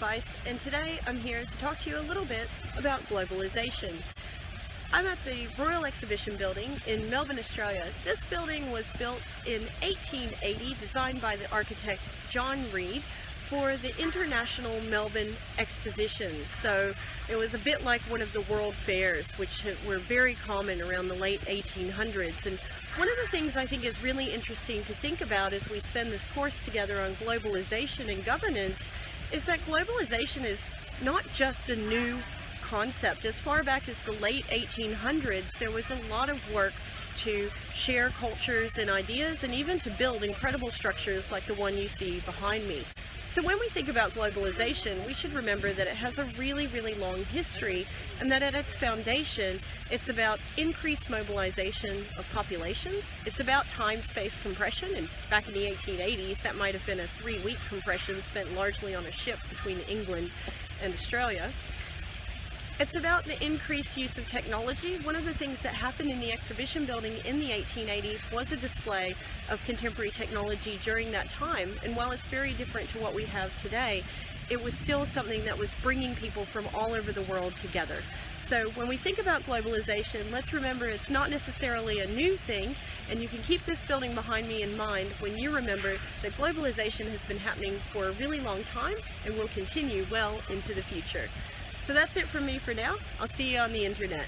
Spice, and today I'm here to talk to you a little bit about globalization. I'm at the Royal Exhibition Building in Melbourne, Australia. This building was built in 1880, designed by the architect John Reed for the International Melbourne Exposition. So it was a bit like one of the world fairs, which were very common around the late 1800s. And one of the things I think is really interesting to think about as we spend this course together on globalization and governance is that globalization is not just a new concept. As far back as the late 1800s, there was a lot of work to share cultures and ideas and even to build incredible structures like the one you see behind me. So when we think about globalization, we should remember that it has a really, really long history, and that at its foundation, it's about increased mobilization of populations. It's about time-space compression, and back in the 1880s, that might have been a 3-week compression spent largely on a ship between England and Australia. It's about the increased use of technology. One of the things that happened in the exhibition building in the 1880s was a display of contemporary technology during that time. And while it's very different to what we have today, it was still something that was bringing people from all over the world together. So when we think about globalization, let's remember it's not necessarily a new thing, and you can keep this building behind me in mind when you remember that globalization has been happening for a really long time and will continue well into the future. So that's it from me for now. I'll see you on the internet.